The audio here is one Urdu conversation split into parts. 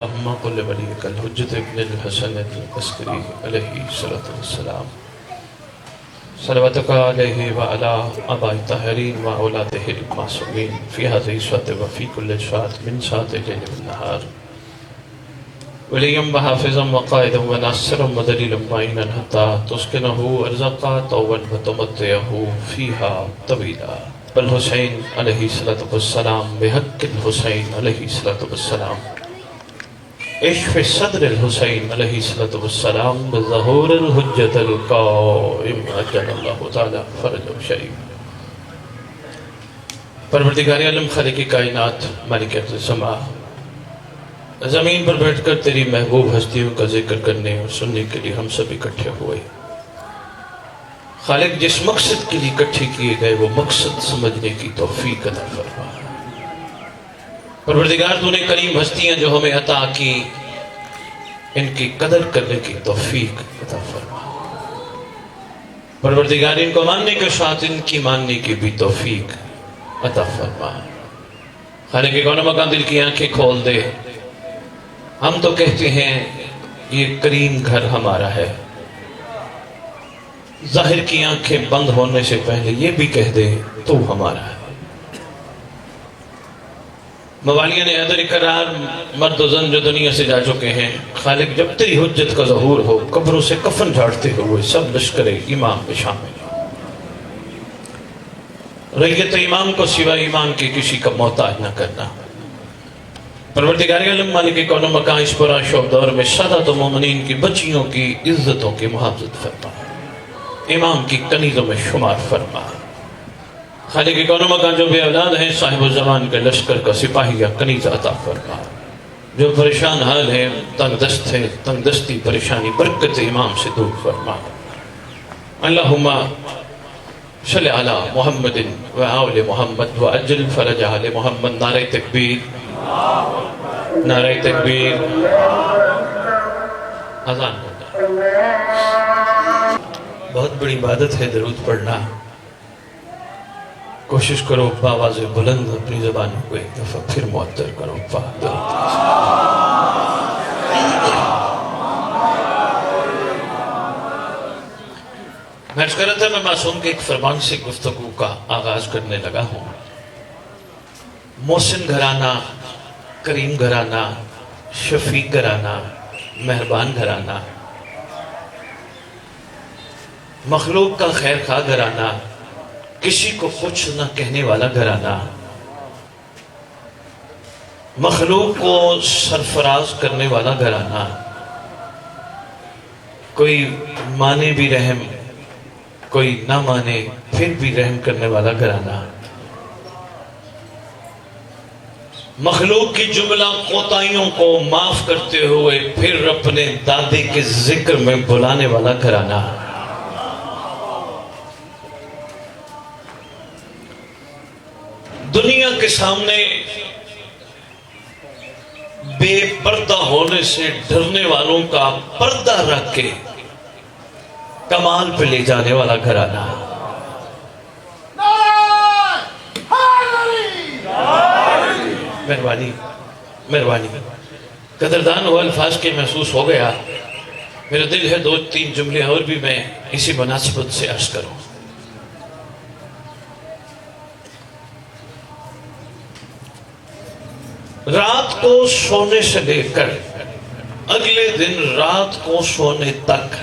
اللهم قل وليك الحجة ابن الحسن العسكري عليه الصلاة والسلام صلواتك عليه وعلى آباء الطاهرين وأولاده المعصومين في هذه الساعة وفي كل ساعة من ساعات الليل والنهار وليا وحافظا وقائدا وناصرا ودليلا معينا حتى تسكنه أرزاقا طوبا وتمتعه فيها طويلا. بالحسين عليه الصلاة والسلام بحق الحسين عليه الصلاة والسلام اشف صدر الحسین علیہ الصلوۃ والسلام بظہور الحجۃ القائم عجل اللہ تعالی فرجہ شریف. پروردگار عالم خالق کائنات مالک ارض سما، زمین پر بیٹھ کر تیری محبوب ہستیوں کا ذکر کرنے اور سننے کے لیے ہم سب اکٹھے ہوئے. خالق جس مقصد کے لیے اکٹھے کیے گئے وہ مقصد سمجھنے کی توفیق عطا فرما. پروردگار تو نے کریم ہستیاں جو ہمیں عطا کی ان کی قدر کرنے کی توفیق عطا فرما. پروردگار ان کو ماننے کے ساتھ ان کی ماننے کی بھی توفیق عطا فرما. خالق کون مکان دل کی آنکھیں کھول دے. ہم تو کہتے ہیں یہ کریم گھر ہمارا ہے، ظاہر کی آنکھیں بند ہونے سے پہلے یہ بھی کہہ دے تو ہمارا ہے. موالیہ نے عہد اقرار مرد و زن جو دنیا سے جا چکے ہیں، خالق جب تیری حجت کا ظہور ہو قبروں سے کفن جھاڑتے ہوئے سب لشکر امام میں شامل ہو. ریت امام کو سوائے ایمان کے کسی کا محتاج نہ کرنا. پروردگار عالم مالک کون و مکان اس پورا شوق دور میں سادات و مومنین کی بچیوں کی عزتوں کی محافظت فرما، امام کی کنیزوں میں شمار فرما. خالق کون و مکان جو بے اولاد ہیں صاحب الزمان کے لشکر کا سپاہی یا کنیز عطا فرما. جو پریشان حال ہیں تنگ دست ہے، تنگ دستی پریشانی برکت امام سے دور فرما. اللہم صلی علی محمد و آل محمد و اجل فرج آل محمد. نعرہ تکبیر، نعرہ تکبیر. اذان ہوتا. بہت بڑی عبادت ہے درود پڑھنا. کوشش کرو بآواز بلند اپنی زبانوں کو ایک دفعہ پھر معطر کرو. میں عرض کر رہا تھا میں معصوم کے ایک فرمان سے گفتگو کا آغاز کرنے لگا ہوں. محسن گھرانہ، کریم گھرانہ، شفیق گھرانہ، مہربان گھرانہ، مخلوق کا خیر خواہ گھرانہ، کسی کو کچھ نہ کہنے والا گھرانہ، مخلوق کو سرفراز کرنے والا گھرانہ، کوئی مانے بھی رحم کوئی نہ مانے پھر بھی رحم کرنے والا گھرانہ، مخلوق کی جملہ کوتاہیوں کو معاف کرتے ہوئے پھر اپنے دادے کے ذکر میں بلانے والا گھرانہ. دنیا کے سامنے بے پردہ ہونے سے ڈرنے والوں کا پردہ رکھ کے کمال پہ لے جانے والا گھرانہ. مہربانی مہربانی. قدردان ہوا الفاظ کے محسوس ہو گیا. میرا دل ہے دو تین جملے اور بھی میں اسی مناسبت سے عرض کروں. رات کو سونے سے لے کر اگلے دن رات کو سونے تک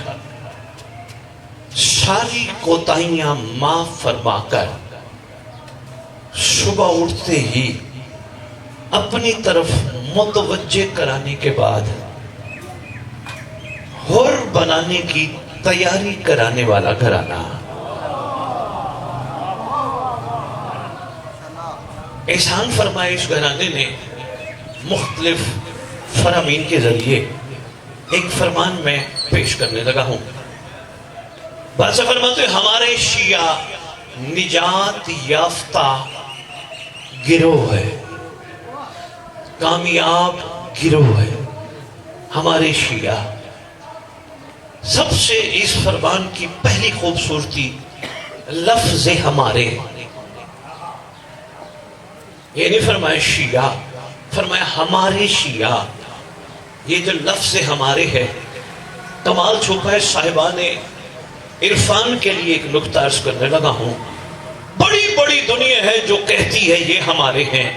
ساری کوتاہیاں معاف فرما کر صبح اٹھتے ہی اپنی طرف متوجہ کرانے کے بعد حر بنانے کی تیاری کرانے والا گھرانہ. احسان فرمائے اس گھرانے نے مختلف فرامین کے ذریعے. ایک فرمان میں پیش کرنے لگا ہوں. بادشاہ فرماتے ہمارے شیعہ نجات یافتہ گروہ ہے، کامیاب گروہ ہے. ہمارے شیعہ سب سے اس فرمان کی پہلی خوبصورتی لفظ ہمارے. یہ نہیں فرمایا شیعہ، فرمایا ہمارے شیعہ. یہ جو لفظ ہمارے ہے، کمال چھپا ہے صاحبان عرفان کے لیے ایک نکتہ عرض کرنے لگا ہوں۔ بڑی بڑی دنیا ہے جو کہتی ہے یہ ہمارے ہیں،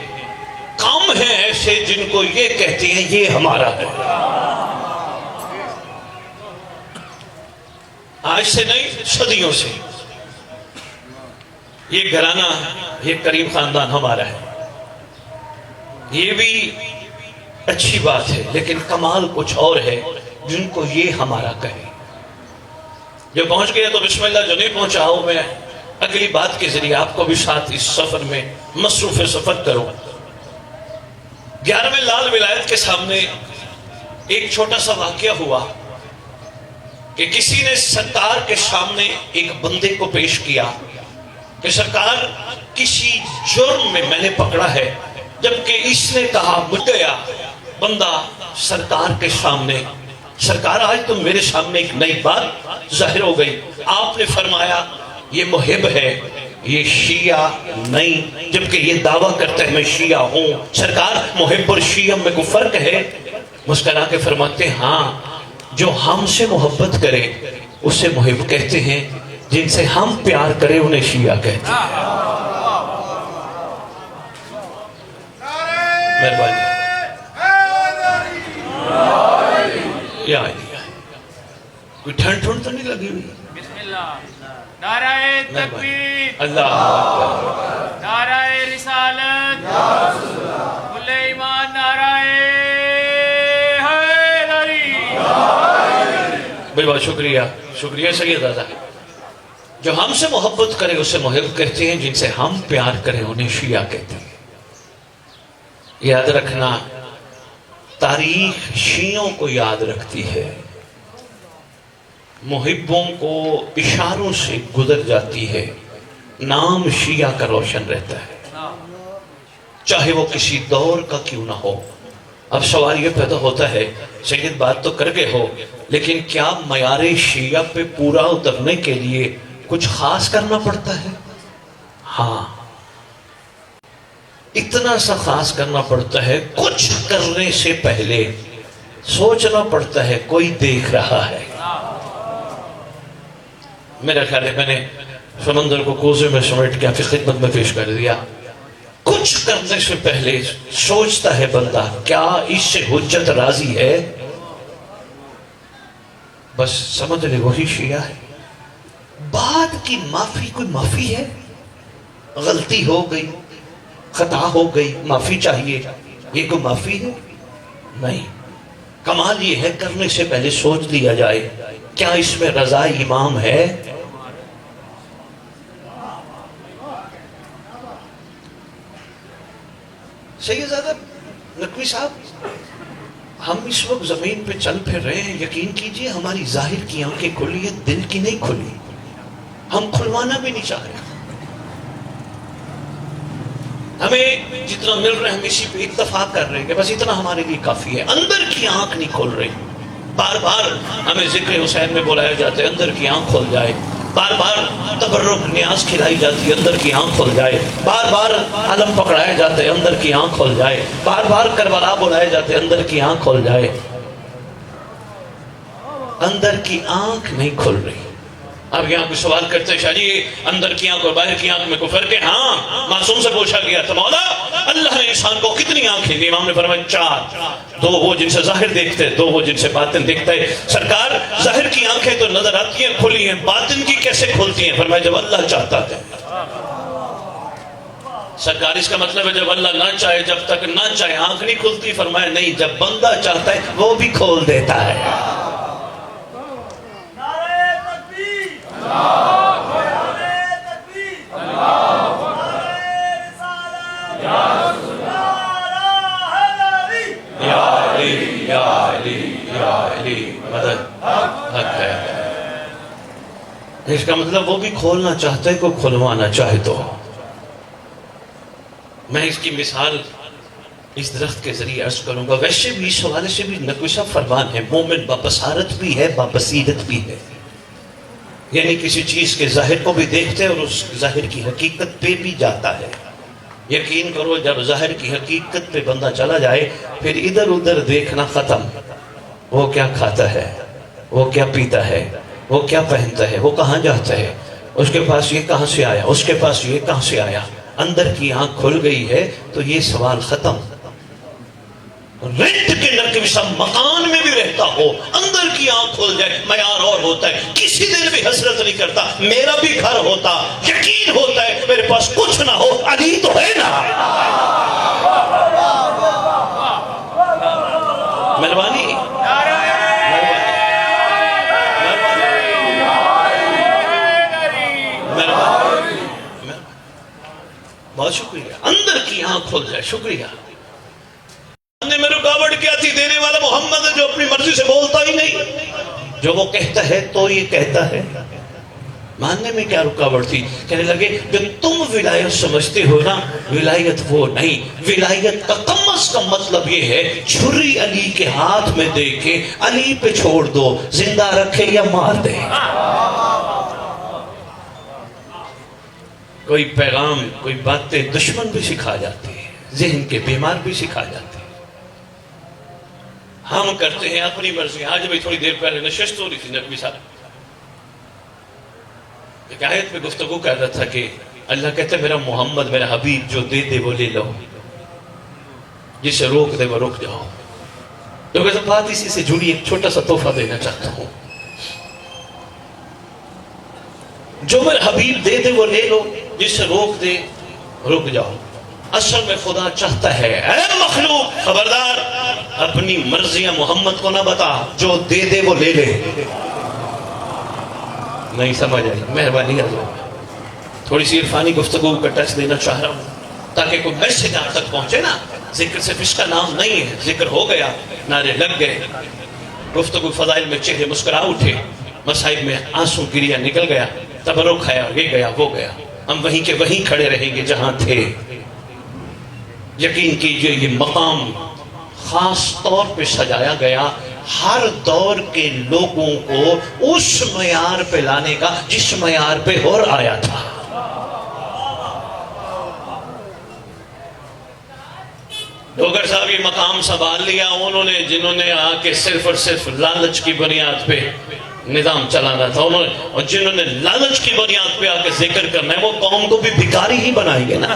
کام ہیں ایسے جن کو یہ کہتے ہیں یہ ہمارا ہے۔ آج سے نہیں، صدیوں سے یہ گھرانہ، یہ کریم خاندان ہمارا ہے۔ یہ بھی اچھی بات ہے، لیکن کمال کچھ اور ہے جن کو یہ ہمارا کہے۔ جو پہنچ گیا تو بسم اللہ، جو نہیں پہنچا ہوں میں اگلی بات کے ذریعے آپ کو بھی ساتھ اس سفر میں مصروف سفر کروں۔ 11ویں لال ولایت کے سامنے ایک چھوٹا سا واقعہ ہوا کہ کسی نے سرکار کے سامنے ایک بندے کو پیش کیا کہ سرکار کسی جرم میں نے پکڑا ہے، جبکہ اس نے کہا مجھ گیا بندہ سرکار کے سامنے، سرکار آج تو میرے سامنے ایک نئی بات ظاہر ہو گئی۔ آپ نے فرمایا یہ محب ہے، یہ شیعہ نہیں، جبکہ یہ دعویٰ کرتا ہے میں شیعہ ہوں۔ سرکار محب اور شیعہ میں کوئی فرق ہے؟ مسکرا کے فرماتے ہیں ہاں، جو ہم سے محبت کرے اسے محب کہتے ہیں، جن سے ہم پیار کرے انہیں شیعہ کہتے ہیں۔ مہربانی یا علی، کوئی ٹھنڈ ٹھنڈ تو نہیں لگی ہوئی؟ بسم اللہ، نعرہ تکبیر، اللہ نعرہ رسالت، کل ایمان، نعرہ حیدری۔ بھائی بہت شکریہ، شکریہ سید آزا۔ جو ہم سے محبت کرے اسے محب کہتے ہیں، جن سے ہم پیار کریں انہیں شیعہ کہتے ہیں۔ یاد رکھنا، تاریخ شیعوں کو یاد رکھتی ہے، محبوں کو اشاروں سے گزر جاتی ہے، نام شیعہ کا روشن رہتا ہے، چاہے وہ کسی دور کا کیوں نہ ہو۔ اب سوال یہ پیدا ہوتا ہے، سید بات تو کر گئے ہو، لیکن کیا معیار شیعہ پہ پورا اترنے کے لیے کچھ خاص کرنا پڑتا ہے؟ ہاں، اتنا سا خاص کرنا پڑتا ہے، کچھ کرنے سے پہلے سوچنا پڑتا ہے کوئی دیکھ رہا ہے۔ میرا خیال ہے میں نے سمندر کو کوزے میں سمیٹ کے آپ کی خدمت میں پیش کر دیا۔ کچھ کرنے سے پہلے سوچتا ہے بندہ کیا اس سے حجت راضی ہے؟ بس سمجھ لے وہی شیعہ ہے۔ بعد کی معافی کوئی معافی ہے؟ غلطی ہو گئی، خطا ہو گئی، معافی چاہیے، یہ کوئی معافی ہے؟ نہیں، کمال یہ ہے کرنے سے پہلے سوچ لیا جائے کیا اس میں رضا امام ہے؟ سیدزادہ نقوی صاحب، ہم اس وقت زمین پہ چل پھر رہے ہیں، یقین کیجئے ہماری ظاہر کی آنکھیں کھلی ہیں، دل کی نہیں کھلی، ہم کھلوانا بھی نہیں چاہ رہے۔ ہمیں جتنا مل رہا ہے ہم اسی پہ اتفاق کر رہے ہیں کہ بس اتنا ہمارے لیے کافی ہے، اندر کی آنکھ نہیں کھل رہی۔ بار بار ہمیں ذکر حسین میں بلایا جاتا ہے اندر کی آنکھ کھل جائے، بار بار تبرک نیاز کھلائی جاتی ہے اندر کی آنکھ کھل جائے، بار بار علم پکڑایا جاتا ہے اندر کی آنکھ کھل جائے، بار بار کربلا بلائے جاتے ہیں اندر کی آنکھ کھل جائے۔ اندر کی آنکھ نہیں کھل رہی۔ اب یہاں کوئی سوال کرتے ہیں شاہ جی اندر کی آنکھ اور باہر کی آنکھ میں کوئی فرق ہے؟ ہاں، معصوم سے پوچھا گیا تو مولا اللہ نے انسان کو کتنی آنکھیں دی؟ امام نے فرمایا 4، 2 وہ جن سے ظاہر دیکھتے ہیں، 2 وہ جن سے باطن دیکھتا ہے۔ سرکار ظاہر کی آنکھیں تو نظر آتی ہیں کھلی ہیں، باطن کی کیسے کھلتی ہیں؟ فرمایا جب اللہ چاہتا ہے۔ سرکار اس کا مطلب ہے جب اللہ نہ چاہے، جب تک نہ چاہے آنکھ نہیں کھلتی؟ فرمایا نہیں، جب بندہ چاہتا ہے وہ بھی کھول دیتا ہے۔ اس کا مطلب وہ بھی کھولنا چاہتا ہے، کوئی کھلوانا چاہے تو۔ میں اس کی مثال اس درخت کے ذریعے عرض کروں گا۔ ویسے بھی اس حوالے سے بھی نقوی صاحب فرمان ہے، مومن بابصارت بھی ہے، بابصیرت بھی ہے، یعنی کسی چیز کے ظاہر کو بھی دیکھتے اور اس ظاہر کی حقیقت پہ بھی جاتا ہے۔ یقین کرو جب ظاہر کی حقیقت پہ بندہ چلا جائے پھر ادھر ادھر دیکھنا ختم، وہ کیا کھاتا ہے، وہ کیا پیتا ہے، وہ کیا پہنتا ہے، وہ کہاں جاتا ہے، اس کے پاس یہ کہاں سے آیا، اس کے پاس یہ کہاں سے آیا. اندر کی آنکھ کھل گئی ہے تو یہ سوال ختم. رینٹ کے نرکشا مکان میں بھی رہتا ہو، اندر کی آنکھ کھل جائے معیار اور ہوتا ہے. کسی دن بھی حسرت نہیں کرتا میرا بھی گھر ہوتا، یقین ہوتا ہے میرے پاس کچھ نہ ہو علی تو ہے نا. مہربانی بہت شکریہ. اندر کی آنکھ کھل جائے. شکریہ. میں رکاوٹ کیا تھی؟ دینے والا محمد ہے جو اپنی مرضی سے بولتا ہی نہیں، جو وہ کہتا ہے تو یہ کہتا ہے. ماننے میں کیا رکاوٹ تھی؟ کہنے لگے جو تم ولایت سمجھتے ہو نا، ولایت وہ نہیں. ولایت کا کم از کم مطلب یہ ہے چھری علی کے ہاتھ میں دے کے علی پہ چھوڑ دو، زندہ رکھے یا مار دے. کوئی پیغام، کوئی باتیں دشمن بھی سکھا جاتے ہیں، ذہن کے بیمار بھی سکھا جاتے ہیں. ہم کرتے ہیں اپنی مرضی. آج بھی تھوڑی دیر پہلے نشست ہو رہی تھی نقوی صاحب، ایک آیت میں گفتگو کر رہا تھا کہ اللہ کہتا ہے میرا محمد، میرا حبیب جو دے دے وہ لے لو، جسے روک دے وہ رک جاؤ. تو کہ بات اسی سے جڑی ایک چھوٹا سا تحفہ دینا چاہتا ہوں. جو میرا حبیب دے دے وہ لے لو، جسے روک دے رک جاؤ. اصل میں خدا چاہتا ہے اے مخلوق خبردار اپنی مرضیاں محمد کو نہ بتا، جو دے دے وہ لے لے. نہیں سمجھ آئی؟ مہربانی حضرت تھوڑی سی عرفانی گفتگو کا ٹچ دینا چاہ رہا ہوں تاکہ کوئی میسج آپ تک پہنچے نا. ذکر صرف اس کا نام نہیں ہے، ذکر ہو گیا، نعرے لگ گئے، گفتگو فضائل میں چہرے مسکرا اٹھے، مصائب میں آنسو گریا نکل گیا، تبرک ہے اور یہ گیا وہ گیا. ہم وہیں کے وہیں کھڑے رہیں گے جہاں تھے. یقین کیجئے یہ مقام خاص طور پہ سجایا گیا ہر دور کے لوگوں کو اس معیار پہ لانے کا جس معیار پہ اور آیا تھا. ڈوگر صاحب یہ مقام سنبھال لیا انہوں نے جنہوں نے آ کے صرف اور صرف لالچ کی بنیاد پہ نظام چلانا تھا، انہوں نے، اور جنہوں نے لالچ کی بنیاد پہ آ کے ذکر کرنا ہے وہ قوم کو بھی بھکاری ہی بنائیں گے نا.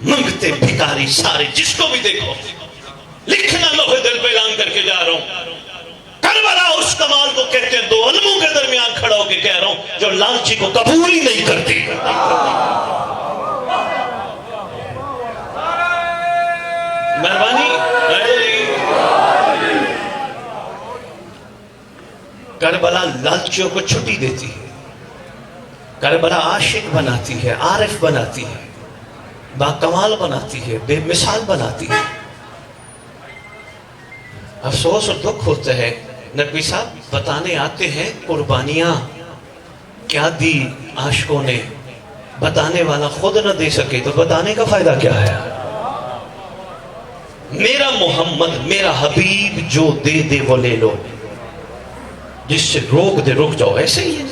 منگتے بھکاری سارے، جس کو بھی دیکھو لکھنا لوہے دل پہ اعلان کر کے جا رہا ہوں. کربلا اس کمال کو کہتے ہیں دو علموں کے درمیان کھڑا ہو کے کہہ رہا ہوں جو لالچی کو قبول ہی نہیں کرتی. مہربانی. کربلا لالچیوں کو چھٹی دیتی ہے، کربلا عاشق بناتی ہے، عارف بناتی ہے، باکمال بناتی ہے، بے مثال بناتی ہے. افسوس اور دکھ ہوتا ہے نقوی صاحب بتانے آتے ہیں قربانیاں کیا دی عاشقوں نے، بتانے والا خود نہ دے سکے تو بتانے کا فائدہ کیا ہے. میرا محمد میرا حبیب جو دے دے وہ لے لو، جس سے روک دے رک جاؤ. ایسے ہی ہے.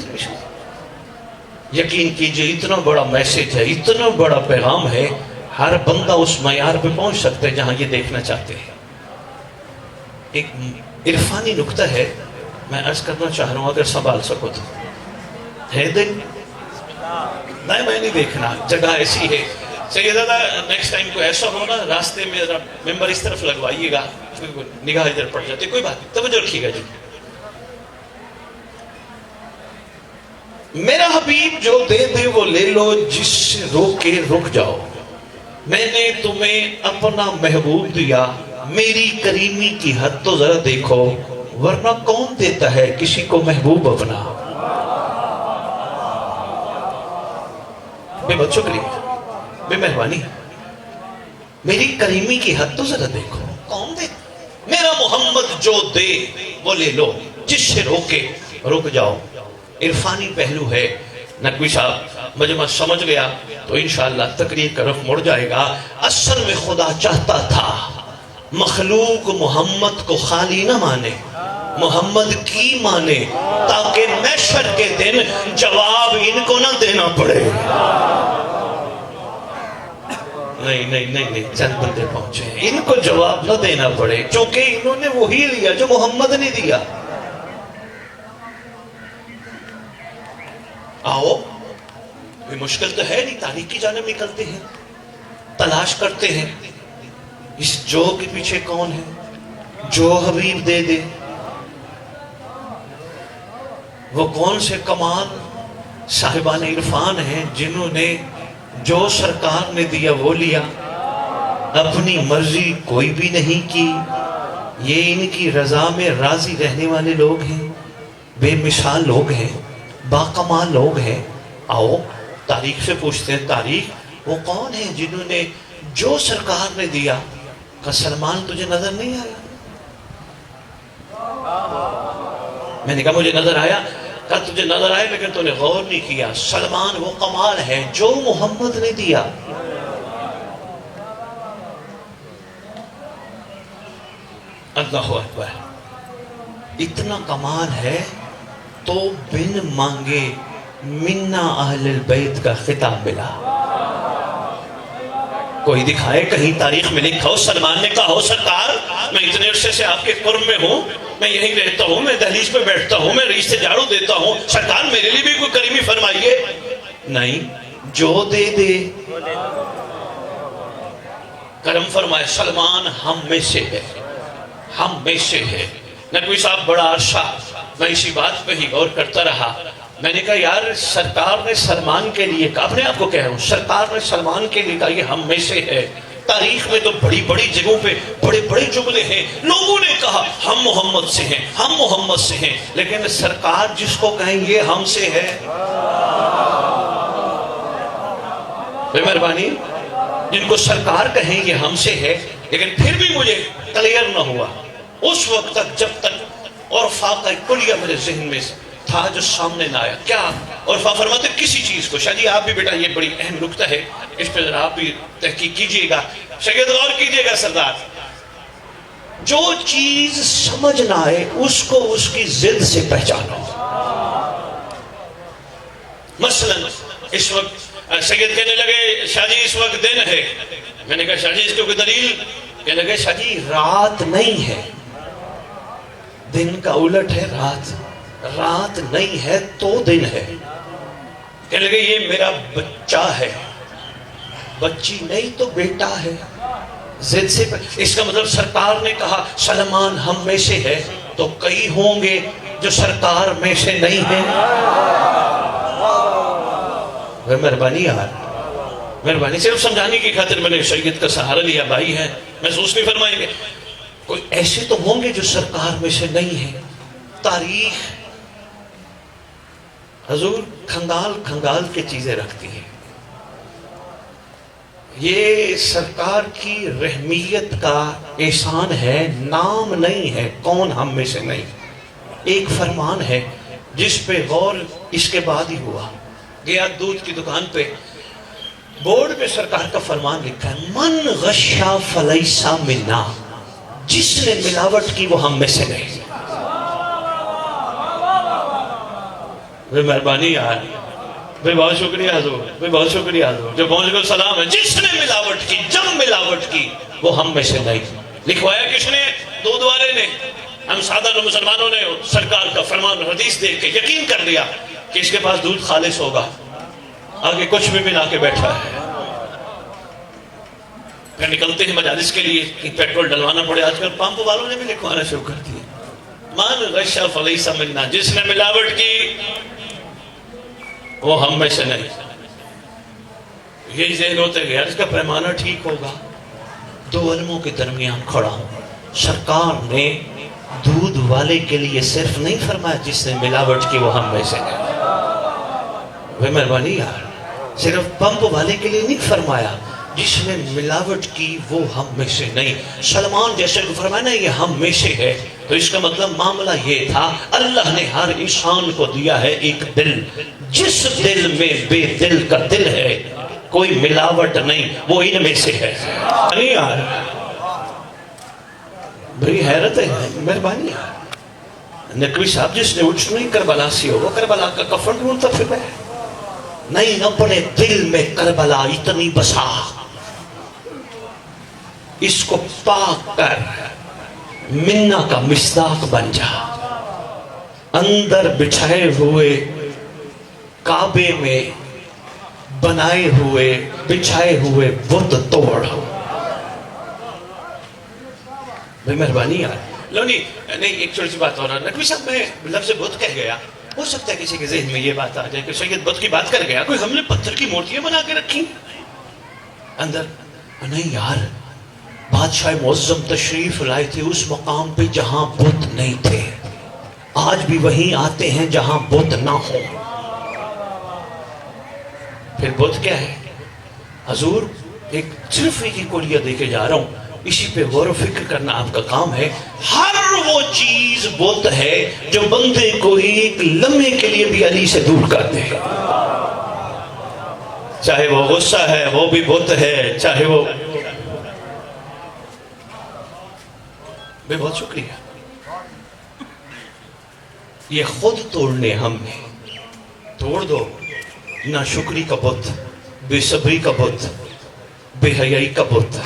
یقین کیجئے اتنا بڑا میسج ہے، اتنا بڑا پیغام ہے، ہر بندہ اس معیار پہ پہنچ سکتا ہے جہاں یہ دیکھنا چاہتے ہیں. ایک عرفانی نکتہ ہے میں عرض کرنا چاہ رہا ہوں اگر سنبھال سکو تو. ہے دن نہیں میں نہیں دیکھنا، جگہ ایسی ہے. سیدہ نیکسٹ ٹائم کو ایسا ہونا راستے میں ذرا ممبر اس طرف لگوائیے گا، نگاہ ادھر پڑ جاتی. کوئی بات نہیں، توجہ رکھیے گا جی. میرا حبیب جو دے دے وہ لے لو، جس سے روکے رک جاؤ. میں نے تمہیں اپنا محبوب دیا، میری کریمی کی حد تو ذرا دیکھو، ورنہ کون دیتا ہے کسی کو محبوب اپنا. بے بہت شکریہ، بے مہربانی. میری کریمی کی حد تو ذرا دیکھو، کون دے. میرا محمد جو دے وہ لے لو، جس سے روکے رک جاؤ. عرفانی پہلو ہے. نقوی صاحب مجمع سمجھ گیا تو انشاءاللہ تقریر کا رخ مڑ جائے گا. اصل میں خدا چاہتا تھا مخلوق محمد کو خالی نہ مانے، محمد کی مانے، تاکہ محشر کے دن جواب ان کو نہ دینا پڑے. نہیں چند بندے پہنچے ہیں، ان کو جواب نہ دینا پڑے چونکہ انہوں نے وہی لیا جو محمد نے دیا۔ آؤ، کوئی مشکل تو ہے نہیں، تاریخ کی جانب نکلتے ہیں، تلاش کرتے ہیں اس جو کے پیچھے کون ہے، جو حبیب دے دے، وہ کون سے کمال صاحبان عرفان ہیں جنہوں نے جو سرکار نے دیا وہ لیا، اپنی مرضی کوئی بھی نہیں کی۔ یہ ان کی رضا میں راضی رہنے والے لوگ ہیں، بے مثال لوگ ہیں، باکمال لوگ ہیں۔ آؤ تاریخ سے پوچھتے ہیں، تاریخ وہ کون ہیں جنہوں نے جو سرکار نے دیا؟ کہ سلمان تجھے نظر نہیں آیا؟ میں نے کہا مجھے نظر آیا۔ کہا تجھے نظر آئے لیکن تو نے غور نہیں کیا، سلمان وہ کمال ہے جو محمد نے دیا۔ اللہ اکبر، اتنا کمال ہے تو بن مانگے منا اہل البیت کا خطاب ملا۔ کوئی دکھائے کہیں تاریخ میں لکھا ہو سلمان نے کہا ہو سرکار میں اتنے عرصے سے آپ کے قرب میں ہوں، میں یہیں رہتا ہوں، میں دہلیز پہ بیٹھتا ہوں، میں ریش سے جھاڑو دیتا ہوں، سرکار میرے لیے بھی کوئی کریمی فرمائیے۔ نہیں، جو دے دے کرم فرمائے۔ سلمان ہم میں سے ہے، ہم میں سے ہے۔ ندوی صاحب بڑا عرصہ میں اسی بات پہ ہی غور کرتا رہا۔ میں نے کہا یار سرکار نے سلمان کے لیے کہا، اپنے آپ کو کہہ رہا ہوں، سرکار نے سلمان کے لیے کہا یہ ہم میں سے ہے۔ تاریخ میں تو بڑی بڑی جگہوں پہ بڑے بڑے جملے ہیں، لوگوں نے کہا ہم محمد سے ہیں، ہم محمد سے ہیں، لیکن سرکار جس کو کہیں یہ ہم سے ہے، بے مہربانی جن کو سرکار کہیں یہ ہم سے ہے، لیکن پھر بھی مجھے کلیئر نہ ہوا اس وقت تک جب تک عرفا کا کلیہ میرے ذہن میں تھا جو سامنے نہ آیا۔ کیا عرفا فرماتے کسی چیز کو، شاید آپ بھی بیٹا یہ بڑی اہم نکتہ ہے، اس پہ ذرا آپ بھی تحقیق کیجئے گا، شاید غور کیجئے گا سردار، جو چیز سمجھ نہ آئے اس کو اس کی ضد سے پہچانو۔ مثلا اس وقت سید کہنے لگے شاہ جی اس وقت دن ہے، میں نے کہا شاہ جی اس کو کوئی دلیل؟ کہنے لگے شاہ جی رات نہیں ہے، دن کا الٹ ہے رات، رات نہیں ہے تو دن ہے۔ کہنے لگے یہ میرا بچہ ہے، بچی نہیں تو بیٹا ہے، ضد سے اس کا مطلب سرکار نے کہا سلمان ہم میں سے ہے تو کئی ہوں گے جو سرکار میں سے نہیں ہیں۔ مہربانی یار، مہربانی صرف سمجھانے کی خاطر میں نے شریعت کا سہارا لیا، بھائی ہے محسوس نہیں فرمائیں گے، کوئی ایسے تو ہوں گے جو سرکار میں سے نہیں ہیں۔ تاریخ حضور کھنگال کھنگال کے چیزیں رکھتی ہیں، یہ سرکار کی رحمیت کا احسان ہے، نام نہیں ہے کون ہم میں سے نہیں، ایک فرمان ہے جس پہ غور اس کے بعد ہی ہوا۔ گیا دودھ کی دکان پہ، بورڈ پہ سرکار کا فرمان لکھا ہے من غشا فلیسا منا، جس نے ملاوٹ کی وہ ہم میں سے نہیں۔ بے مہربانی یار، بے بہت شکریہ حضور، بے بہت شکریہ حضور، جو پہنچ گئے سلام ہے۔ جس نے ملاوٹ کی، جب ملاوٹ کی وہ ہم میں سے نہیں۔ لکھوایا کس نے؟ دودھ والے نے۔ ہم سادہ مسلمانوں نے سرکار کا فرمان حدیث دیکھ کے یقین کر لیا کہ اس کے پاس دودھ خالص ہوگا، آگے کچھ بھی ملا کے بیٹھا ہے۔ پھر نکلتے ہیں مجالس کے لیے کہ پیٹرول ڈلوانا پڑے، آج کل پمپ والوں نے بھی لکھوانا شروع کر دیا من غشا فلیس منا، جس نے ملاوٹ کی وہ ہم میں سے نہیں۔ یہی ذہن ہوتا ہے کہ یار اس کا پیمانہ ٹھیک ہوگا، دو علموں کے درمیان کھڑا ہوں۔ سرکار نے دودھ والے کے لیے صرف نہیں فرمایا جس نے ملاوٹ کی وہ ہم میں سے نہیں، بے مہربانی یار، صرف پمپ والے کے لیے نہیں فرمایا جس نے ملاوٹ کی وہ ہم میں سے نہیں۔ سلمان جیسے کو فرمایا نا یہ ہم میں سے ہے، تو اس کا مطلب معاملہ یہ تھا اللہ نے ہر انسان کو دیا ہے ایک دل، جس دل میں بے دل کا دل ہے کوئی ملاوٹ نہیں، وہ ان میں سے ہے۔ نہیں یار بڑی حیرت ہے، مہربانی یار۔ نقوی صاحب جس نے اٹھنی کربلا سے ہو وہ کربلا کا کفن ڈھونڈتا پھر ہے، نہیں اپنے دل میں کربلا اتنی بسا، اس کو پاک کر منا کا مصداق بن جا، اندر بچھائے ہوئے کعبے میں بنائے ہوئے بچھائے ہوئے بت توڑ۔ بھائی مہربانی یار، لو نہیں ایک چھوٹی سی بات ہو رہا ہے نقوی صاحب، میں لفظ بت کہہ گیا، ہو سکتا ہے کسی کے ذہن میں یہ بات آ جائے کہ سید بت کی بات کر گیا، کوئی ہم نے پتھر کی مورتیاں بنا کے رکھی اندر؟ نہیں یار، بادشاہ معظم تشریف لائے تھے اس مقام پہ جہاں بت نہیں تھے، آج بھی وہیں آتے ہیں جہاں بت نہ ہو۔ پھر بت کیا ہے حضور؟ صرف ایک ہی کولیہ دے کے جا رہا ہوں، اسی پہ غور و فکر کرنا آپ کا کام ہے۔ ہر وہ چیز بت ہے جو بندے کو ایک لمحے کے لیے بھی علی سے دور کر دے، چاہے وہ غصہ ہے وہ بھی بت ہے، چاہے وہ بے بہت شکریہ۔ یہ خود توڑنے ہم نے، توڑ دو نہ شکری کا بت، بے صبری کا بت، بے حیائی کا بت۔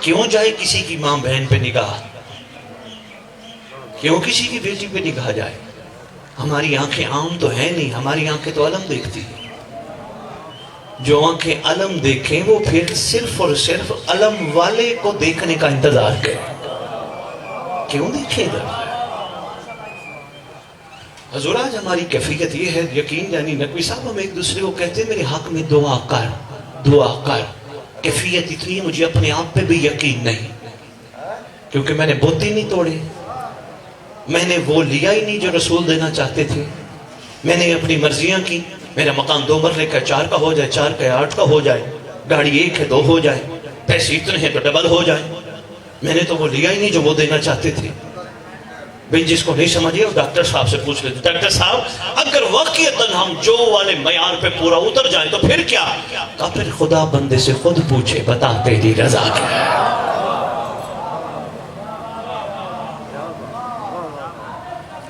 کیوں جائے کسی کی ماں بہن پہ نگاہ؟ کیوں کسی کی بیٹی پہ نگاہ جائے؟ ہماری آنکھیں عام تو ہیں نہیں، ہماری آنکھیں تو علم دیکھتی ہیں۔ جو آنکھیں علم دیکھیں وہ پھر صرف اور صرف علم والے کو دیکھنے کا انتظار کریں، کیوں دیکھیں گا؟ حضور آج ہماری کیفیت یہ ہے، یقین جانی نقوی صاحب ہم ایک دوسرے کو کہتے ہیں میرے حق میں دعا کر دعا کر، کیفیت اتنی ہے مجھے اپنے آپ پہ بھی یقین نہیں، کیونکہ میں نے بت ہی نہیں توڑے، میں نے وہ لیا ہی نہیں جو رسول دینا چاہتے تھے، میں نے اپنی مرضیاں کی، میرا مکان 2 مرلے کا 4 کا ہو جائے، 4 کا 8 کا ہو جائے، گاڑی 1 ہے 2 ہو جائے، پیسے اتنے ہیں تو ڈبل ہو جائے، میں نے تو وہ لیا ہی نہیں جو وہ دینا چاہتے تھے۔ بھئی جس کو نہیں سمجھے وہ ڈاکٹر صاحب سے پوچھ لیتے، ڈاکٹر صاحب اگر واقعتاً ہم جو والے معیار پہ پورا اتر جائیں تو پھر کیا؟ کہا پھر خدا بندے سے خود پوچھے بتا تیری رضا کیا ہے۔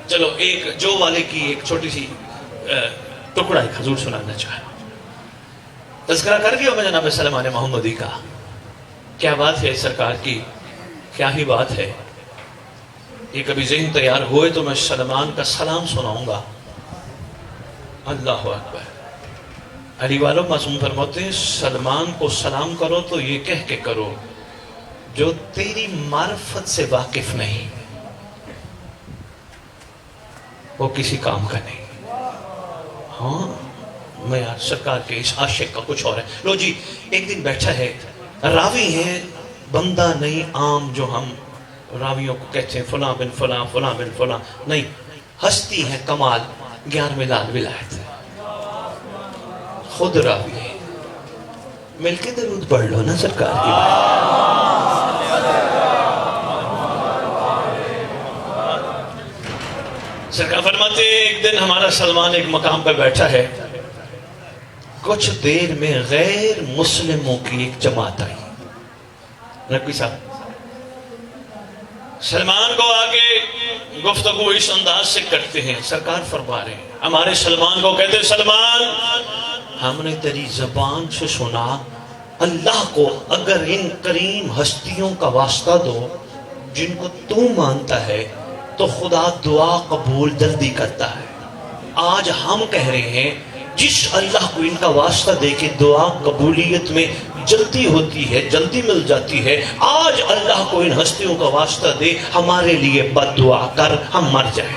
چلو ایک جو والے کی ایک چھوٹی سی ٹکڑا ایک حضور سنانا چاہا۔ تذکرہ کر گیا میں جناب سلمان محمدی کا، کیا بات ہے سرکار کی، کیا ہی بات ہے۔ یہ کبھی ذہن تیار ہوئے تو میں سلمان کا سلام سناؤں گا۔ اللہ اکبر۔ علی والوں معصوم فرماتے ہیں سلمان کو سلام کرو تو یہ کہہ کے کرو جو تیری معرفت سے واقف نہیں وہ کسی کام کا نہیں۔ ہاں میں سرکار کے اس عاشق کا کچھ اور ہے۔ لو جی ایک دن بیٹھا ہے، راوی ہیں بندہ نہیں عام جو ہم راویوں کو کہتے ہیں فلاں بن فلاں فلاں بن فلاں، نہیں، ہستی ہے کمال، 11ویں لال ولایت ہے، خود راوی ہے۔ مل کے درود پڑھ لو نا سرکار کی سرکار فرماتے ایک دن ہمارا سلمان ایک مقام پہ بیٹھا ہے، کچھ دیر میں غیر مسلموں کی ایک جماعت آئی۔ نقوی صاحب سلمان کو آگے گفتگو اس انداز سے کرتے ہیں، سرکار فرما رہے ہیں ہمارے سلمان کو کہتے ہیں سلمان ہم نے تیری زبان سے سنا اللہ کو اگر ان کریم ہستیوں کا واسطہ دو جن کو تو مانتا ہے تو خدا دعا قبول جلدی کرتا ہے۔ آج ہم کہہ رہے ہیں جس اللہ کو ان کا واسطہ دے کے دعا قبولیت میں جلدی ہوتی ہے، جلدی مل جاتی ہے، آج اللہ کو ان ہستیوں کا واسطہ دے ہمارے لیے بد دعا کر ہم مر جائیں۔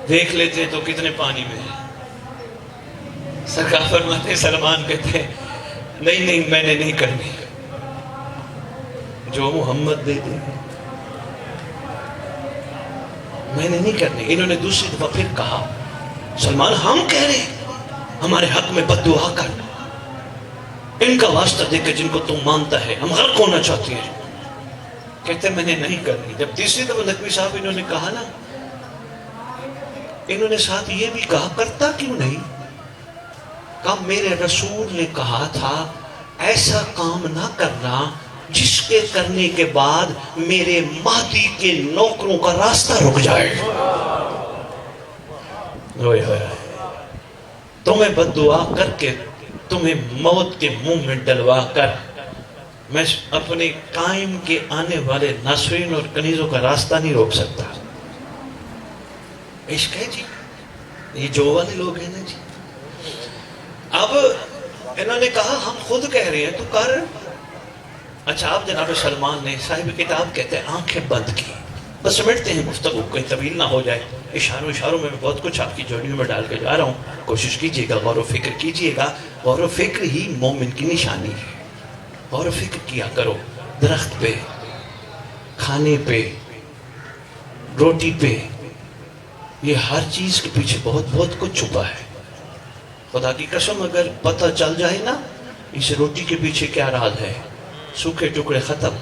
دیکھ لیتے تو کتنے پانی میں ہیں۔ سرکار فرماتے سلمان کہتے ہیں نہیں نہیں میں نے نہیں کرنی، جو محمد دے دے میں نے نہیں کرنی۔ انہوں نے دوسری دفعہ پھر کہا سلمان ہم کہہ رہے ہیں ہمارے حق میں بد دعا کر، ان کا واسطہ دے کے جن کو تم مانتا ہے ہم غرق ہونا چاہتے ہیں۔ کہتے میں نے نہیں کرنی۔ جب تیسری دفعہ نقوی صاحب انہوں نے کہا نا، انہوں نے ساتھ یہ بھی کہا کرتا کیوں نہیں؟ کہا میرے رسول نے کہا تھا ایسا کام نہ کرنا جس کے کرنے کے بعد میرے مہدی کے نوکروں کا راستہ رک جائے۔ تمہیں بد دعا کر کے تمہیں موت کے منہ میں ڈلوا کر میں اپنے قائم کے آنے والے ناصرین اور کنیزوں کا راستہ نہیں روک سکتا. عشق ہے جی، یہ جو والے لوگ ہیں نا جی. اب انہوں نے کہا ہم خود کہہ رہے ہیں تو کر. اچھا آپ جناب سلمان نے صاحب کتاب کہتے ہیں آنکھیں بند کی. بس سمجھتے ہیں گفتگو کوئی طویل نہ ہو جائے. اشاروں میں بہت کچھ آپ کی جوڑیوں میں ڈال کے جا رہا ہوں. کوشش کیجئے گا، غور و فکر کیجئے گا. غور و فکر ہی مومن کی نشانی ہے. غور و فکر کیا کرو. درخت پہ، کھانے پہ، روٹی پہ، یہ ہر چیز کے پیچھے بہت بہت کچھ چھپا ہے. خدا کی قسم اگر پتہ چل جائے نا اس روٹی کے پیچھے کیا راز ہے، سوکھے ٹکڑے ختم.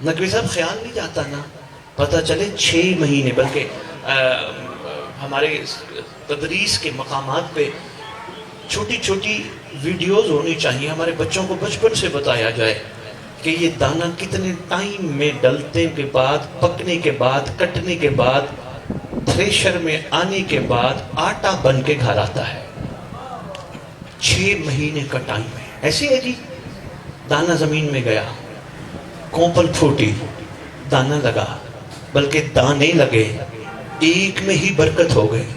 نقوی صاحب خیال نہیں جاتا نا، پتہ چلے 6 مہینے بلکہ ہمارے تدریس کے مقامات پہ چھوٹی چھوٹی ویڈیوز ہونی چاہیے. ہمارے بچوں کو بچپن سے بتایا جائے کہ یہ دانہ کتنے ٹائم میں ڈلتے کے بعد، پکنے کے بعد، کٹنے کے بعد، تھریشر میں آنے کے بعد آٹا بن کے گھر آتا ہے. 6 مہینے کا ٹائم ہے. ایسے ہے جی، دانہ زمین میں گیا، کونپل پھوٹی، دانہ لگا، بلکہ دانے لگے، ایک میں ہی برکت ہو گئی.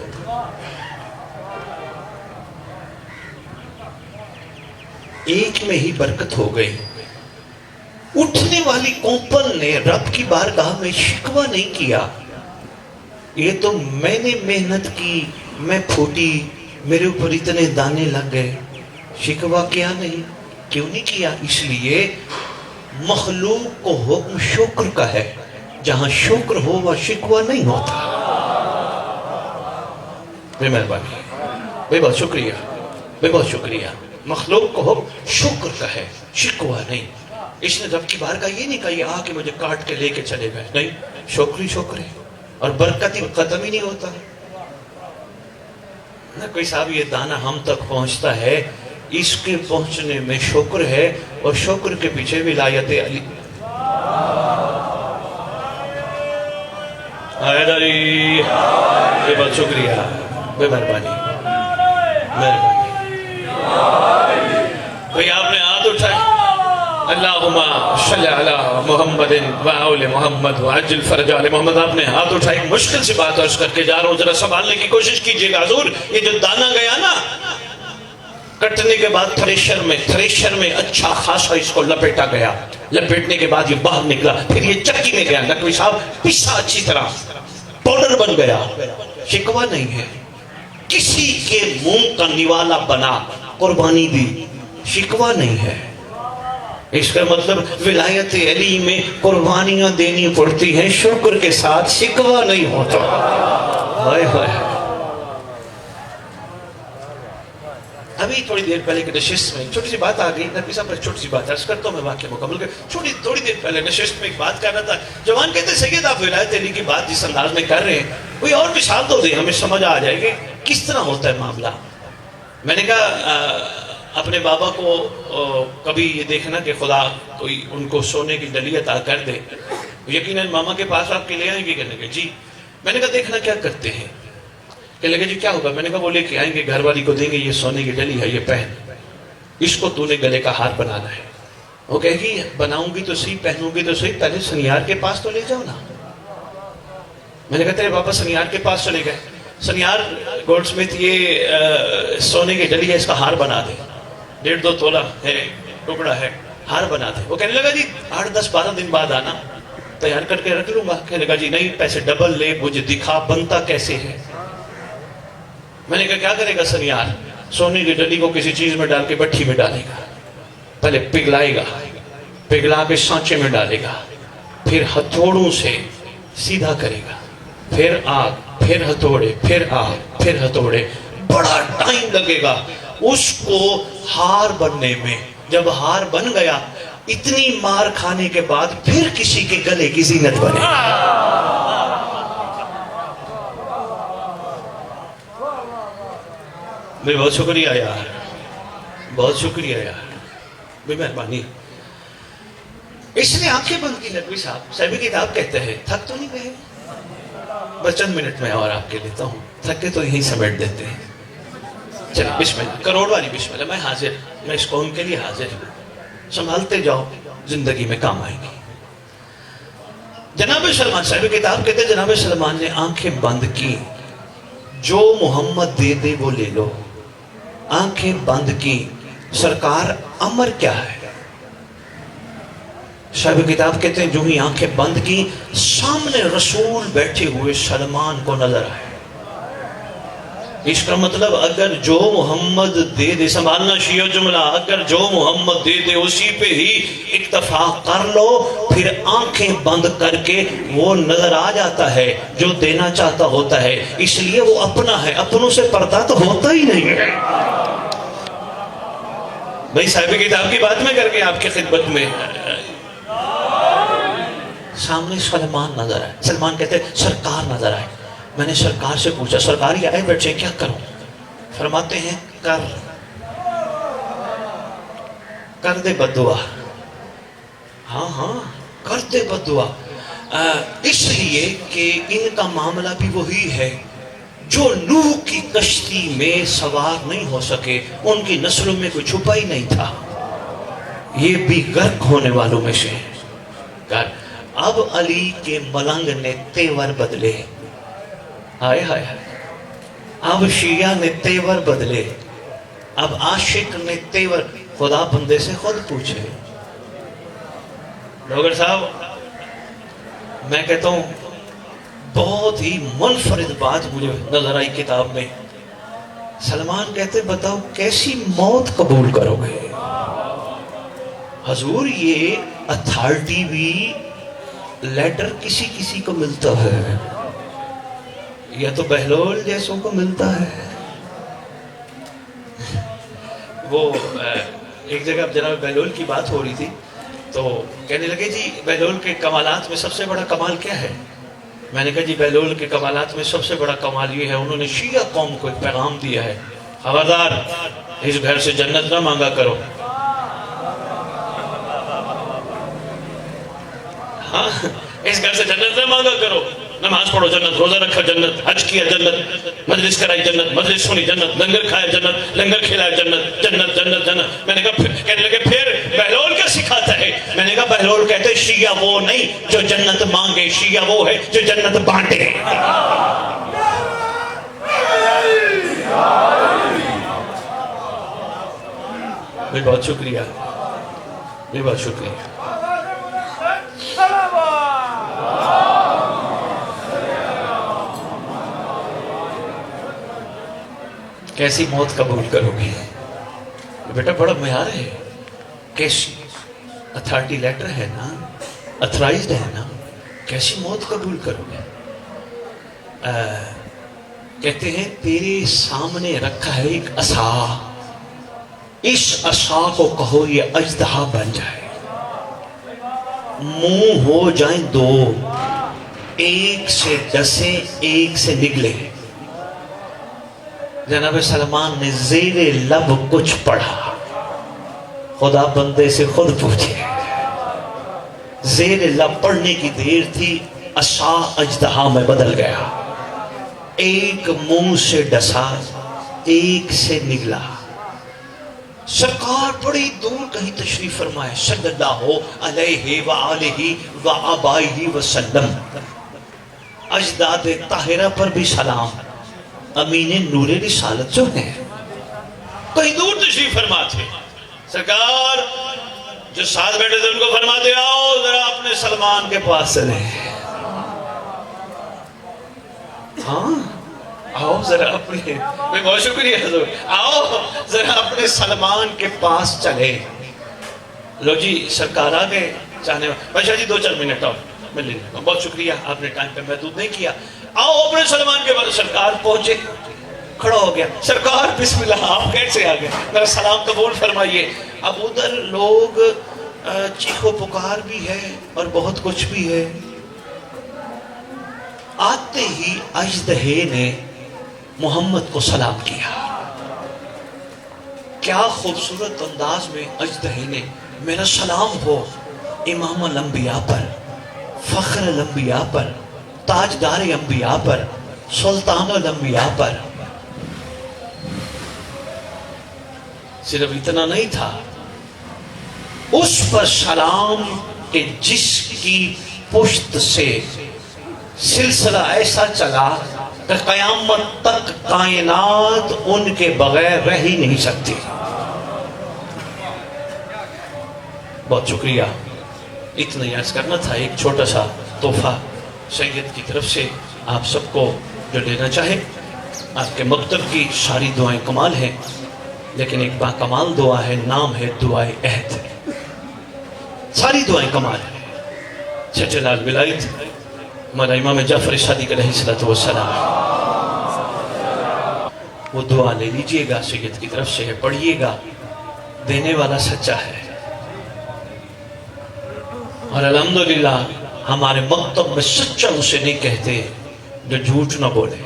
ایک میں ہی برکت ہو گئی. اٹھنے والی کونپل نے رب کی بارگاہ میں شکوہ نہیں کیا، یہ تو میں نے محنت کی، میں پھوٹی، میرے اوپر اتنے دانے لگ گئے. شکوہ کیا نہیں. کیوں نہیں کیا؟ اس لیے مخلوق کو حکم شکر کا ہے. جہاں شکر ہو وہ شکوہ نہیں ہوتا. بے مہربانی، بے بہت شکریہ، بے بہت شکریہ. مخلوق کو حکم شکر کا ہے، شکوہ نہیں. اس نے رب کی بارگاہ یہ نہیں کہا یہ آ کے مجھے کاٹ کے لے کے چلے گئے. نہیں، شکر ہی شکر ہے. اور برکت ہی ختم ہی نہیں ہوتا. نہ کوئی صاحب یہ دانہ ہم تک پہنچتا ہے، اس کے پہنچنے میں شکر ہے، اور شکر کے پیچھے ولایت علی. حیدری، بے بہت شکریہ، بے مہربانی، مہربانی. بھئی آپ نے ہاتھ اٹھائے. اللہم صلی علی محمد وآل محمد وعجل فرج آل محمد. آپ نے ہاتھ اٹھائی. مشکل سی بات عرض کر کے جا رہا ہوں، ذرا سنبھالنے کی کوشش کیجئے گا. حضور یہ جو دانہ گیا نا کٹنے کے بعد تھریشر میں اچھا خاصا اس کو لپیٹا گیا. لپیٹنے کے بعد یہ باہر نکلا، پھر یہ چکی میں گیا. نقوی صاحب پسا اچھی طرح پاؤڈر بن گیا. شکوہ نہیں ہے. کسی کے منہ کا نوالا بنا، قربانی دی. شکوہ نہیں ہے. اس کا مطلب ولایت علی میں قربانیاں دینی پڑتی ہیں، شکر کے ساتھ شکوہ نہیں ہوتا. ہائے ہائے. ابھی تھوڑی دیر پہلے کے نشست میں چھوٹی سی بات آ گئی. نبی صاحب پر چھوٹی سی بات عرض کرتا ہوں، میں واقعہ مکمل کر. تھوڑی دیر پہلے نشست میں ایک بات کر رہا تھا. جوان کہتے سید آپ ولایت علی کی بات جس انداز میں کر رہے ہیں، کوئی اور مثال تو دیں، ہمیں سمجھ آ جائے گی کس طرح ہوتا ہے معاملہ. میں نے کہا اپنے بابا کو کبھی یہ دیکھنا کہ خدا کوئی ان کو سونے کی ڈلی عطا کر دے. یقیناً ماما کے پاس آپ کے لے آئیں گے. کہنے لگے جی. میں نے کہا دیکھنا کیا کرتے ہیں. کہنے لگے جی کیا ہوگا. میں نے کہا وہ لے کے آئیں گے، گھر والی کو دیں گے، یہ سونے کی ڈلی ہے، یہ پہن، اس کو تو نے گلے کا ہار بنانا ہے. وہ کہے گی بناؤں گی تو صحیح، پہنوں گی تو صحیح، پہلے سنیار کے پاس تو لے جاؤ نا. میں نے کہا تیرے پاپا سنیار کے پاس چلے گئے. سنیار گولڈ سمتھ یہ سونے کی ڈلی ہے، اس کا ہار بنا دے، 1.5-2 تولہ ہے، ٹکڑا ہے، ہار بنا دے. وہ کہنے لگا جی 8-10-12 دن بعد آنا، تیار کر کے رکھ لوں گا. کہنے لگا جی نہیں، پیسے ڈبل لے، مجھے دکھا بنتا کیسے ہے. میں نے کہا کیا کرے گا سنیار. سونے کی ڈلی کو کسی چیز میں ڈال کے بٹھی میں ڈالے گا، پہلے پگھلائے گا، پگھلا کے سانچے میں ڈالے گا، پھر ہتھوڑوں سے سیدھا کرے گا، پھر آگ، پھر ہتھوڑے، پھر آگ، پھر ہتھوڑے. بڑا ٹائم لگے گا اس کو ہار بننے میں. جب ہار بن گیا، اتنی مار کھانے کے بعد پھر کسی کے گلے کی زینت بنے. میں بہت شکریہ یار، بہت شکریہ یار، بے مہربانی. اس نے آنکھیں بند کی. نقوی صاحب کتاب کہتے ہیں تھک تو نہیں گئے. بس چند منٹ میں اور آپ کے لیتا ہوں، تھکے تو یہیں سمیٹ دیتے ہیں. چلیں بسم اللہ، کروڑ والی بسم اللہ. میں حاضر، میں اس قوم کے لیے حاضر ہوں. سنبھالتے جاؤ، زندگی میں کام آئیں گی. جناب سلمان صاحب کتاب کہتے ہیں جناب سلمان نے آنکھیں بند کی، جو محمد دے دے وہ لے لو. آنکھیں بند کی. سرکار امر کیا ہے؟ صاحب کتاب کہتے ہیں جو ہی آنکھیں بند کی، سامنے رسول بیٹھے ہوئے سلمان کو نظر آئے. اس کا مطلب اگر جو محمد دے دے، سنبھالنا شیعہ جملہ، اگر جو محمد دے دے اسی پہ ہی اکتفا کر لو، پھر آنکھیں بند کر کے وہ نظر آ جاتا ہے جو دینا چاہتا ہوتا ہے. اس لیے وہ اپنا ہے، اپنوں سے پردہ تو ہوتا ہی نہیں ہے. بھائی صاحب کتاب کی بات میں کر کے آپ کی خدمت میں سامنے سلمان نظر آئے. سلمان کہتے ہیں سرکار نظر آئے. میں نے سرکار سے پوچھا سرکار یہ آئے بیٹھے کیا کروں؟ فرماتے ہیں کر دے بددعا. ہاں کر دے بددعا. اس لیے کہ ان کا معاملہ بھی وہی ہے جو نوح کی کشتی میں سوار نہیں ہو سکے، ان کی نسلوں میں کوئی چھپا ہی نہیں تھا، یہ بھی غرق ہونے والوں میں سے. اب علی کے ملنگ نے تیور بدلے. ہائے ہائے ہائے. اب شیعہ نے تیور بدلے. اب عاشق نے تیور. خدا بندے سے خود پوچھے. ڈاکٹر صاحب میں کہتا ہوں بہت ہی منفرد بات مجھے نظر آئی کتاب میں. سلمان کہتے بتاؤ کیسی موت قبول کرو گے؟ حضور یہ اتھارٹی بھی لیٹر کسی کسی کو ملتا ہے، یا تو بہلول جیسوں کو ملتا ہے. وہ ایک جگہ جناب بہلول کی بات ہو رہی تھی تو کہنے لگے جی بہلول کے کمالات میں سب سے بڑا کمال کیا ہے؟ میں نے کہا جی بہلول کے کمالات میں سب سے بڑا کمال یہ ہے انہوں نے شیعہ قوم کو ایک پیغام دیا ہے، خبردار اس گھر سے جنت نہ مانگا کرو. ہاں اس گھر سے جنت نہ مانگا کرو. نماز پڑھو جنت، روزہ رکھا جنت، حج کیا جنت، مجلس کرائی جنت، مجلس سنی جنت، لنگر کھایا جنت، لنگر کھلایا جنت، جنت جنت جنت. میں نے کہا کہنے لگے پھر بہلول کیا سکھاتا ہے؟ میں نے کہا بہلول کہتے ہیں شیعہ وہ نہیں جو جنت مانگے، شیعہ وہ ہے جو جنت بانٹے. بہت شکریہ، بہت شکریہ. کیسی موت قبول کرو گے؟ بیٹا بڑا معیار ہے. کیسی اتھارٹی لیٹر ہے نا، اتھرائزڈ ہے نا، کیسی موت قبول کرو گے؟ کہتے ہیں تیرے سامنے رکھا ہے ایک عصا، اس عصا کو کہو یہ اژدہا بن جائے. منہ ہو جائیں دو، ایک سے ڈسے ایک سے نگلے. جناب سلمان نے زیر لب کچھ پڑھا. خدا بندے سے خود پوچھے. زیر لب پڑھنے کی دیر تھی، عصا اژدہا میں بدل گیا. ایک منہ سے ڈسا، ایک سے نگلا. سرکار بڑی دور کہیں تشریف فرمائے صلی اللہ علیہ وآلہ وآبائہ وسلم. اجداد طاہرہ پر بھی سلام. امین نور رسالت جو ہے کہیں دور تشریف فرما تھے. سرکار جو ساتھ بیٹھے تھے ان کو فرماتے آؤ ذرا اپنے سلمان کے پاس چلیں. ہاں آؤ ذرا اپنے، بہت شکریہ حضور، آؤ ذرا اپنے سلمان کے پاس چلے. لو جی سرکار آ گئے. چاہنے بادشاہ جی 2-4 منٹ اور میں لے لوں. بہت شکریہ آپ نے ٹائم پہ محدود نہیں کیا. آؤ اپنے سلمان کے بعد. سرکار پہنچے، کھڑا ہو گیا. سرکار بسم اللہ آپ کیسے آ گئے؟ میرا سلام قبول فرمائیے. اب ادھر لوگ چیخو پکار بھی ہے اور بہت کچھ بھی ہے. آتے ہی اژدہے نے محمد کو سلام کیا. کیا خوبصورت انداز میں اژدہے نے میرا سلام ہو امام الانبیاء پر، فخر الانبیاء پر، تاجدار انبیاء پر، سلطان الانبیاء پر. صرف اتنا نہیں تھا، اس پر سلام کہ جس کی پشت سے سلسلہ ایسا چلا کہ قیامت تک کائنات ان کے بغیر رہ ہی نہیں سکتی۔ بہت شکریہ، اتنا ہی عرض کرنا تھا۔ ایک چھوٹا سا تحفہ سید کی طرف سے آپ سب کو جو دینا چاہے۔ آپ کے مکتب کی ساری دعائیں کمال ہیں، لیکن ایک با کمال دعا ہے، نام ہے دعائے عہد۔ ساری دعائیں کمال ہیں۔ سچے لال ولایت ہمارا امام جعفر صادق علیہ السلام، وہ دعا لے لیجئے گا، سید کی طرف سے ہے، پڑھیے گا۔ دینے والا سچا ہے، اور الحمدللہ ہمارے مکتب میں سچا اسے نہیں کہتے جو جھوٹ نہ بولے،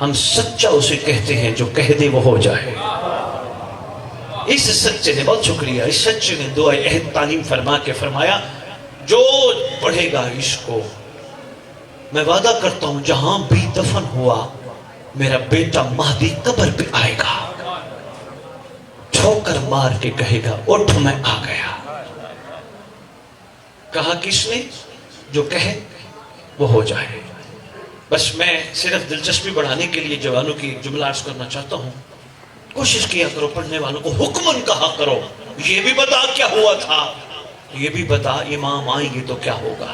ہم سچا اسے کہتے ہیں جو کہہ دے وہ ہو جائے۔ اس سچے نے، بہت شکریہ، اس سچے نے دعائے عہد تعلیم فرما کے فرمایا جو پڑھے گا اس کو، میں وعدہ کرتا ہوں جہاں بھی دفن ہوا میرا بیٹا مہدی قبر پہ آئے گا، ٹھوکر مار کے کہے گا اٹھ میں آ گیا۔ کہا کس نے؟ جو کہے وہ ہو جائے۔ بس میں صرف دلچسپی بڑھانے کے لیے جوانوں کی ایک جملہ عرض کرنا چاہتا ہوں، کوشش کیا کرو پڑھنے والوں کو حکمن کہا کرو، یہ بھی بتا کیا ہوا تھا، یہ بھی بتا امام آئیں گے تو کیا ہوگا۔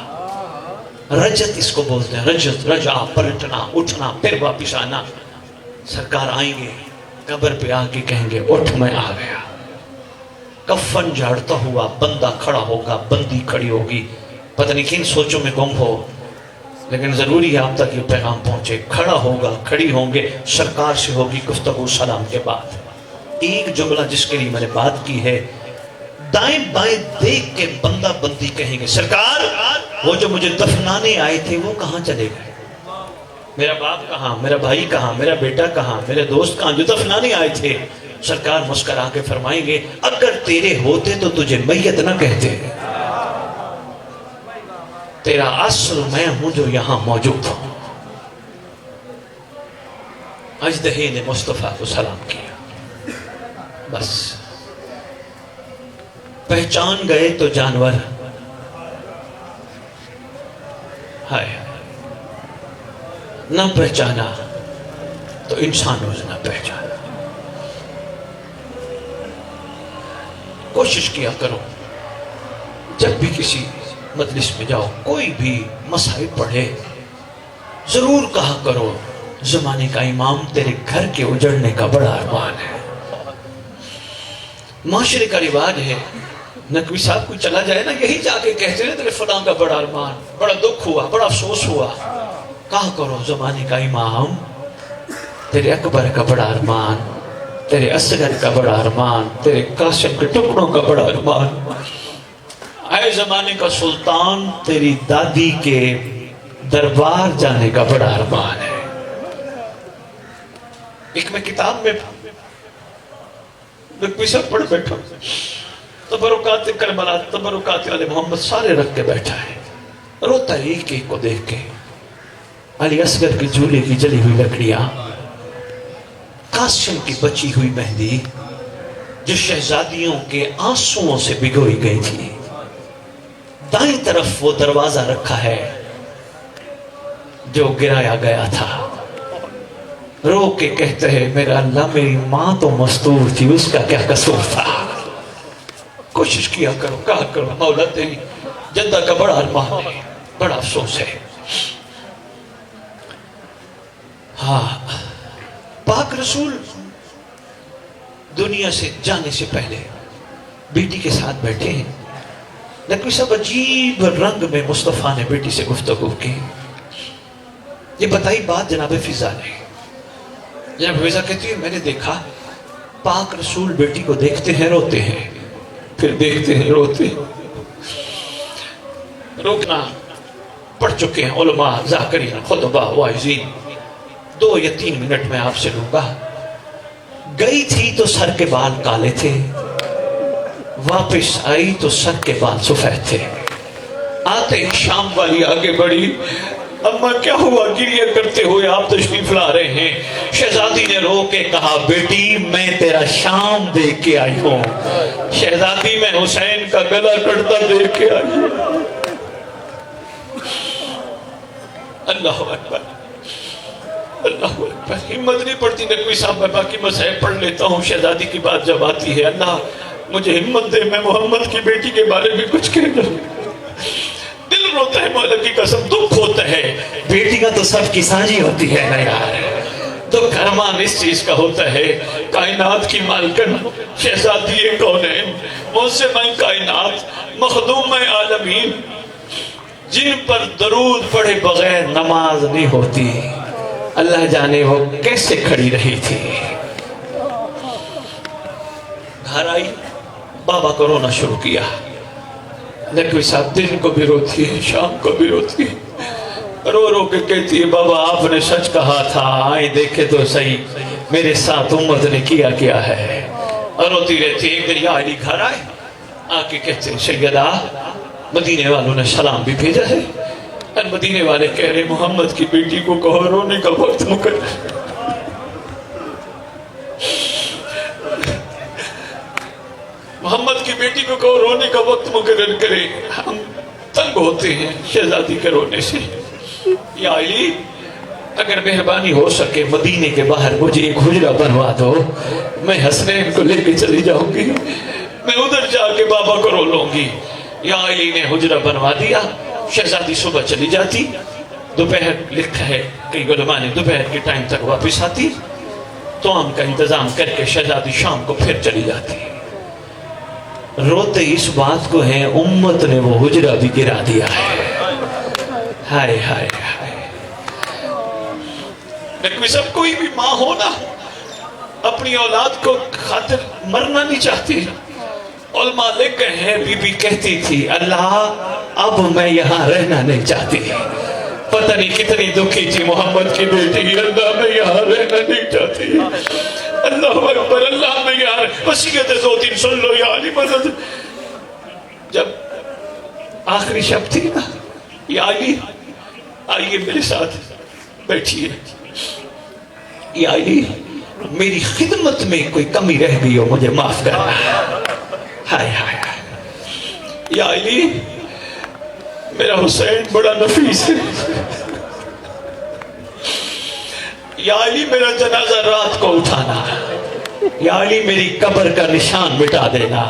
رجت اس کو بولتے ہیں، رجت، رجع، پلٹنا، اٹھنا، پھر واپس آنا۔ سرکار آئیں گے قبر پہ آ کے کہیں گے اٹھ میں آ گیا۔ کفن جھاڑتا ہوا بندہ کھڑا ہوگا، بندی کھڑی ہوگی، پتہ نہیں کن سوچوں میں گم ہو، لیکن ضروری ہے آپ تک یہ پیغام پہنچے۔ کھڑا ہوگا، کھڑی ہوں گے، سرکار سے ہوگی گفتگو سلام کے بعد۔ ایک جملہ جس کے لیے میں نے بات کی ہے، دائیں بائیں دیکھ کے بندہ بندی کہیں گے سرکار وہ جو مجھے دفنانے آئے تھے وہ کہاں چلے گئے؟ میرا باپ کہاں، میرا بھائی کہاں، میرا بیٹا کہاں، میرے دوست کہاں جو دفنانے آئے تھے؟ سرکار مسکرا کے فرمائیں گے اگر تیرے ہوتے تو تجھے میت نہ کہتے، تیرا اصل میں ہوں جو یہاں موجود ہوں۔ اجدہی نے مصطفیٰ کو سلام کیا، بس پہچان گئے تو جانور، ہائے نہ پہچانا تو انسانوں نے نہ پہچانا۔ کوشش کیا کرو جب بھی کسی مجلس میں جاؤ، کوئی بھی مسائل پڑھے، ضرور کہا کرو زمانے کا امام تیرے گھر کے اجڑنے کا بڑا ارمان ہے۔ معاشرے کا رواج ہے، نقوی صاحب کوئی چلا جائے نا یہی جا کے کہتے ہیں تیرے فلاں کا بڑا ارمان، بڑا دکھ ہوا، بڑا افسوس ہوا۔ کہا کرو زمانے کا امام تیرے اکبر کا بڑا ارمان، تیرے اصغر کا بڑا ارمان، تیرے قاسم کے ٹکڑوں کا بڑا ارمان، اے زمانے کا سلطان تیری دادی کے دربار جانے کا بڑا ارمان ہے۔ ایک میں کتاب میں نقوی صاحب پڑھ بیٹھا، تبرکات کربلا، تبرکات علی محمد سارے رکھ کے بیٹھا ہے، روتا ہے ایک ایک کو دیکھ کے۔ علی اصغر کی جھولے کی جلی ہوئی لکڑیاں، قاسم کی بچی ہوئی مہندی جو شہزادیوں کے آنسوؤں سے بھگوئی گئی تھی، دائیں طرف وہ دروازہ رکھا ہے جو گرایا گیا تھا۔ رو کے کہتے ہیں میرا اللہ میری ماں تو مستور تھی، اس کا کیا قصور تھا۔ کوشش کیا کرو، کہا کرو مولا تیری جدہ کا بڑا ارمان ہے، بڑا افسوس ہے۔ ہاں پاک رسول دنیا سے جانے سے پہلے بیٹی کے ساتھ بیٹھے ہیں، نقوی صاحب عجیب رنگ میں مصطفیٰ نے بیٹی سے گفتگو کی۔ یہ بتائی بات جناب فضا نے، جناب فضا کہتی ہے میں نے دیکھا پاک رسول بیٹی کو دیکھتے ہیں روتے ہیں، پھر دیکھتے ہیں روتے ہیں۔ روکنا پڑھ چکے ہیں علماء، ذاکرین، خطبہ، واعظین، 2 یا 3 منٹ میں آپ سے لوں گا۔ گئی تھی تو سر کے بال کالے تھے، واپس آئی تو سر کے بال سفید تھے۔ آتے ہی شام والی آگے بڑھی، اما کیا ہوا؟ گریہ کرتے ہوئے آپ تشریف لا رہے ہیں۔ شہزادی نے رو کے کہا بیٹی میں تیرا شام دیکھ کے آئی ہوں۔ شہزادی میں حسین کا گلا کٹتا دیکھ کے آئی ہوں۔ اللہ اکبر، اللہ اکبر۔ ہمت نہیں پڑتی نقوی صاحب، میں باقی مسائل پڑھ لیتا ہوں، شہزادی کی بات جب آتی ہے اللہ مجھے ہمت دے، میں محمد کی بیٹی کے بارے میں کچھ کہہ دوں۔ دل روتا ہے، مولا کی قسم دکھ ہوتا ہے۔ بیٹی کا تو سب کی سانجی ہوتی ہے نا یار، دکھ ارمان اس چیز کا ہوتا ہے۔ کائنات کی مالکن شہزادی کونین، موسم کائنات، مخدوم عالمین، جن پر درود پڑھے بغیر نماز نہیں ہوتی، اللہ جانے وہ کیسے کھڑی رہی تھی۔ گھر آئی، بابا کو رونا شروع کیا۔ نقوی صاحب دن کو بھی روتی ہے، شام کو بھی روتی ہے، رو رو کے کہتی ہے بابا آپ نے سچ کہا تھا، آئیں دیکھے تو صحیح میرے ساتھ امت نے کیا ہے۔ اور روتی رہتی ہے۔ ایک دن یا علی گھر آئے، آ کے کہتے ہیں سیدہ مدینے والوں نے سلام بھی بھیجا ہے، اور مدینے والے کہہ رہے محمد کی بیٹی کو کہو رونے کا وقت مقرر۔ محمد کی بیٹی کو کہو رونے کا وقت مقرر کرے، ہم تنگ ہوتے ہیں شہزادی کے رونے سے۔ یا علی اگر مہربانی ہو سکے مدینے کے باہر مجھے ایک حجرہ بنوا دو، میں حسنین کو لے کے چلی جاؤں گی، میں ادھر جا کے بابا کو رو لوں گی۔ یا علی نے حجرہ بنوا دیا۔ شہزادی صبح چلی جاتی، دوپہر لکھا ہے کئی علماء نے دوپہر کے ٹائم تک واپس آتی، تو ہم کا انتظام کر کے شہزادی شام کو پھر چلی جاتی۔ روتے اس بات کو ہیں امت نے وہ حجرہ بھی گرا دیا ہے۔ ہائے ہائے ہائے۔ نقوی صاحب کوئی بھی ماں ہونا اپنی اولاد کو خاطر مرنا نہیں چاہتی۔ علماء لکھ گئے ہیں بی بی کہتی تھی اللہ اب میں یہاں رہنا نہیں چاہتی، پتہ نہیں کتنی دکھی تھی محمد کی بیٹی، اللہ میں یہاں رہنا نہیں چاہتی، اللہ اکبر، اللہ میں یہاں وسیعت دو تین سن لو یا علی مدد۔ جب آخری شب تھی نا، یا علی آئیے میرے ساتھ بیٹھیے، یا علی میری خدمت میں کوئی کمی رہ گئی ہو مجھے معاف کرنا۔ ہائے ہائے ہائے۔ یا علی میرا حسین بڑا نفیس ہے، یا علی میرا جنازہ رات کو اٹھانا، یا علی میری قبر کا نشان مٹا دینا،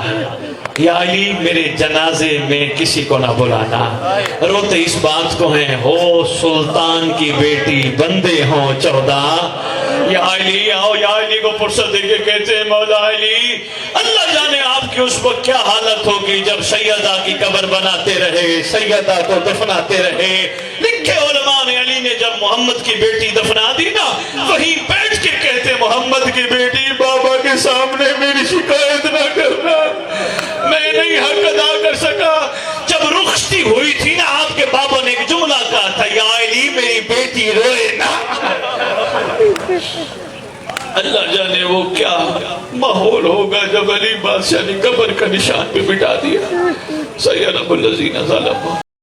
یا علی میرے جنازے میں کسی کو نہ بلانا۔ روتے اس بات کو ہیں ہو سلطان کی بیٹی بندے ہوں 14، یا علی آؤ، یا علی کو فرصت دے کے کہتے ہیں مولا علی اللہ جانے آپ کی اس وقت کیا حالت ہوگی جب سیدہ کی قبر بناتے رہے، سیدہ کو دفناتے رہے۔ لکھے علماء نے علی نے جب محمد کی بیٹی دفنا دی نا، وہیں بیٹھ کے کہتے محمد کی بیٹی بابا کے سامنے میری شکایت نہ کرنا، میں نہیں حق ادا کر سکا۔ جب رخصتی ہوئی تھی نا آپ کے بابا نے ایک جملہ کہا تھا یا علی میری بیٹی روئے نا۔ اللہ جانے وہ کیا ماحول ہوگا جب علی بادشاہ نے قبر کا نشان پہ مٹا دیا۔ سید ابو الذین ظلموا